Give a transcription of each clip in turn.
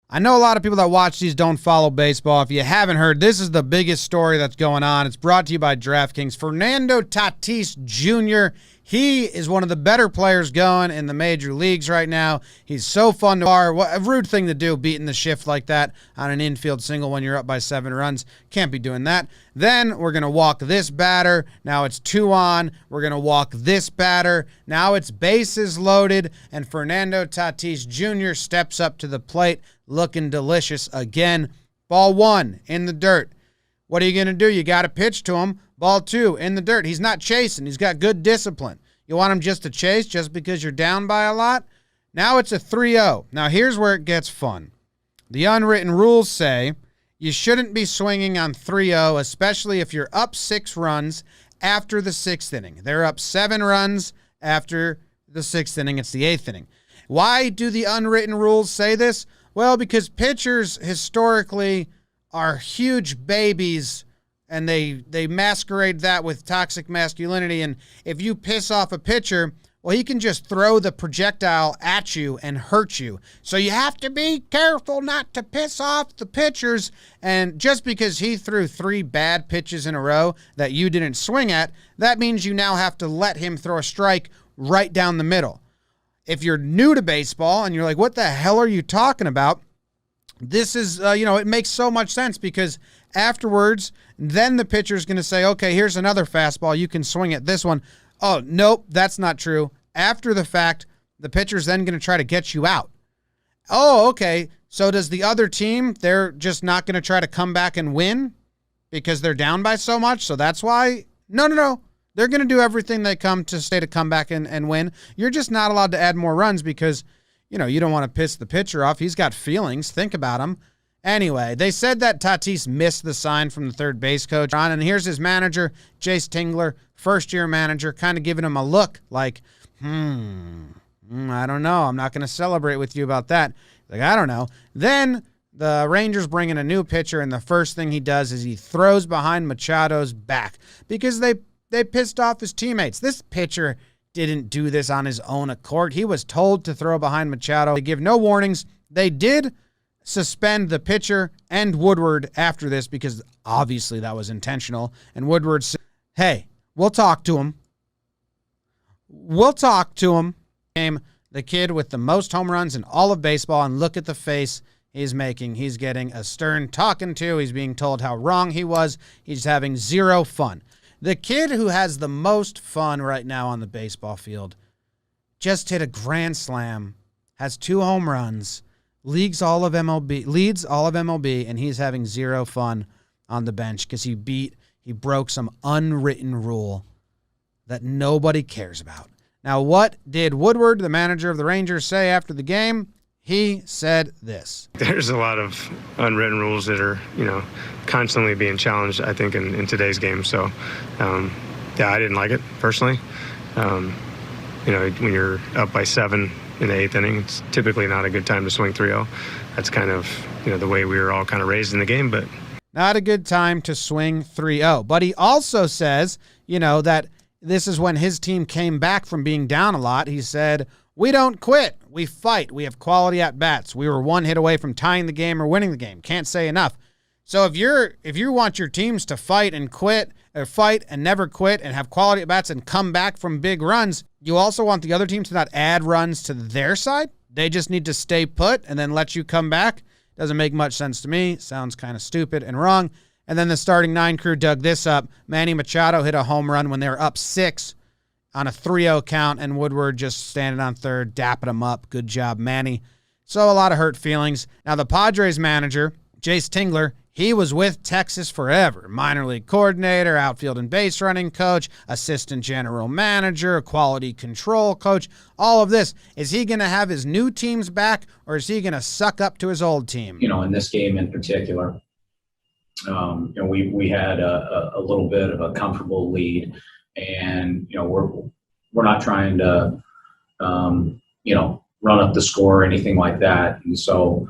I know a lot of people that watch these don't follow baseball. If you haven't heard, this is the biggest story that's going on. It's brought to you by DraftKings. Fernando Tati Jr., he is one of the better players going in the major leagues right now. He's so fun to watch. What a rude thing to do, beating the shift like that on an infield single when you're up by 7 runs. Can't be doing that. Then we're going to walk this batter. Now it's 2 on. We're going to walk this batter. Now it's bases loaded, and Fernando Tatis Jr. steps up to the plate looking delicious again. Ball 1 in the dirt. What are you going to do? You got to pitch to him. Ball 2 in the dirt. He's not chasing. He's got good discipline. You want him just to chase just because you're down by a lot? Now it's a 3-0. Now here's where it gets fun. The unwritten rules say you shouldn't be swinging on 3-0, especially if you're up 6 runs after the 6th inning. They're up 7 runs after the 6th inning. It's the 8th inning. Why do the unwritten rules say this? Well, because pitchers historically are huge babies, and they masquerade that with toxic masculinity. And if you piss off a pitcher, well, he can just throw the projectile at you and hurt you. So you have to be careful not to piss off the pitchers. And just because he threw 3 bad pitches in a row that you didn't swing at, that means you now have to let him throw a strike right down the middle. If you're new to baseball and you're like, what the hell are you talking about? This is, it makes so much sense, because afterwards, then the pitcher's going to say, okay, here's another fastball. You can swing at this one. Oh, nope, that's not true. After the fact, the pitcher's then going to try to get you out. Oh, okay. So does the other team, they're just not going to try to come back and win because they're down by so much? So that's why? No. They're going to do everything they come to come back and win. You're just not allowed to add more runs because, you don't want to piss the pitcher off. He's got feelings. Think about him. Anyway, they said that Tatis missed the sign from the third base coach. And here's his manager, Jace Tingler, first-year manager, kind of giving him a look like, I don't know. I'm not going to celebrate with you about that. Like, I don't know. Then the Rangers bring in a new pitcher, and the first thing he does is he throws behind Machado's back because they pissed off his teammates. This pitcher didn't do this on his own accord. He was told to throw behind Machado. They give no warnings. They did suspend the pitcher and Woodward after this because obviously that was intentional. And Woodward said, hey, we'll talk to him. The kid with the most home runs in all of baseball, and look at the face he's making. He's getting a stern talking to. He's being told how wrong he was. He's having zero fun. The kid who has the most fun right now on the baseball field just hit a grand slam, has 2 home runs, leads all of MLB, and he's having zero fun on the bench because he broke some unwritten rule that nobody cares about. Now, what did Woodward, the manager of the Rangers, say after the game? He said this. There's a lot of unwritten rules that are, constantly being challenged, I think, in today's game. So, I didn't like it personally. When you're up by 7 in the 8th inning, it's typically not a good time to swing 3-0. That's kind of, the way we were all kind of raised in the game, but not a good time to swing 3-0. But he also says, that this is when his team came back from being down a lot. He said, we don't quit. We fight. We have quality at-bats. We were 1 hit away from tying the game or winning the game. Can't say enough. So if you want your teams to fight and quit, or fight and never quit and have quality at-bats and come back from big runs, you also want the other team to not add runs to their side. They just need to stay put and then let you come back. Doesn't make much sense to me. Sounds kind of stupid and wrong. And then the starting 9 crew dug this up. Manny Machado hit a home run when they were up 6 on a 3-0 count, and Woodward just standing on third, dapping him up. Good job, Manny. So a lot of hurt feelings. Now the Padres manager, Jace Tingler, he was with Texas forever. Minor league coordinator, outfield and base running coach, assistant general manager, quality control coach, all of this. Is he going to have his new teams back, or is he going to suck up to his old team? In this game in particular, we had a little bit of a comfortable lead, and we're not trying to run up the score or anything like that. And so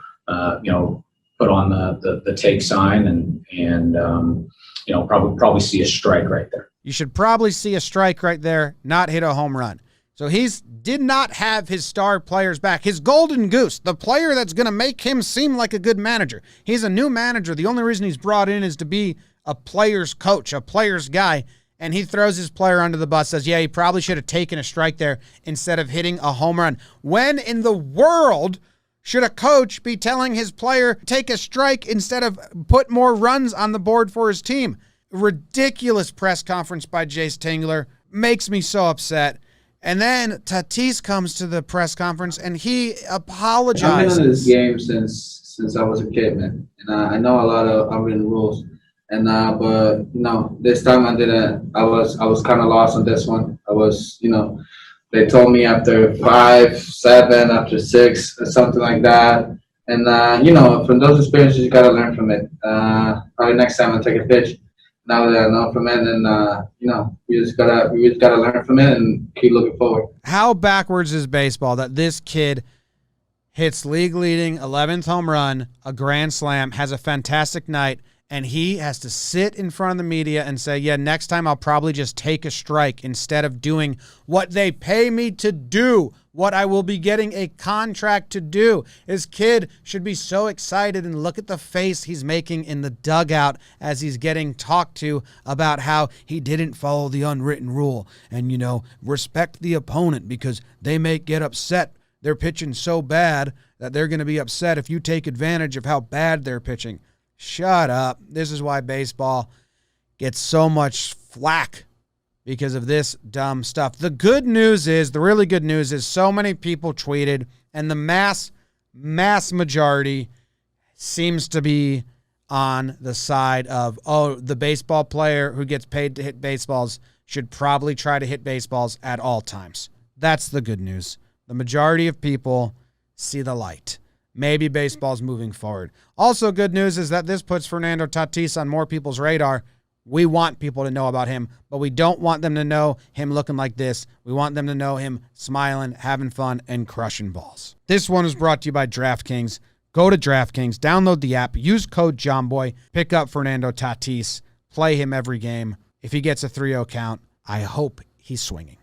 put on the take sign and probably see a strike right there. You should probably see a strike right there, not hit a home run. So he's did not have his star players back. His golden goose, the player that's going to make him seem like a good manager. He's a new manager. The only reason he's brought in is to be a player's coach, a player's guy. And he throws his player under the bus, says, yeah, he probably should have taken a strike there instead of hitting a home run. When in the world should a coach be telling his player take a strike instead of put more runs on the board for his team? Ridiculous press conference by Jace Tingler. Makes me so upset. And then Tatis comes to the press conference and he apologizes. I've been in this game since I was a kid, man. And I know a lot of unwritten rules. And but this time I didn't. I was kind of lost on this one. I was, they told me after 5, 7, after 6, or something like that. And from those experiences, you gotta learn from it. Probably next time I'll take a pitch. Now that I know from it, and we just gotta learn from it and keep looking forward. How backwards is baseball that this kid hits league leading 11th home run, a grand slam, has a fantastic night, and he has to sit in front of the media and say, yeah, next time I'll probably just take a strike instead of doing what they pay me to do, what I will be getting a contract to do. His kid should be so excited, and look at the face he's making in the dugout as he's getting talked to about how he didn't follow the unwritten rule and, respect the opponent because they may get upset. They're pitching so bad that they're going to be upset if you take advantage of how bad they're pitching. Shut up. This is why baseball gets so much flack because of this dumb stuff. The really good news is so many people tweeted, and the mass majority seems to be on the side of, the baseball player who gets paid to hit baseballs should probably try to hit baseballs at all times. That's the good news. The majority of people see the light. Maybe baseball's moving forward. Also, good news is that this puts Fernando Tatis on more people's radar. We want people to know about him, but we don't want them to know him looking like this. We want them to know him smiling, having fun, and crushing balls. This one is brought to you by DraftKings. Go to DraftKings, download the app, use code JOHNBOY, pick up Fernando Tatis, play him every game. If he gets a 3-0 count, I hope he's swinging.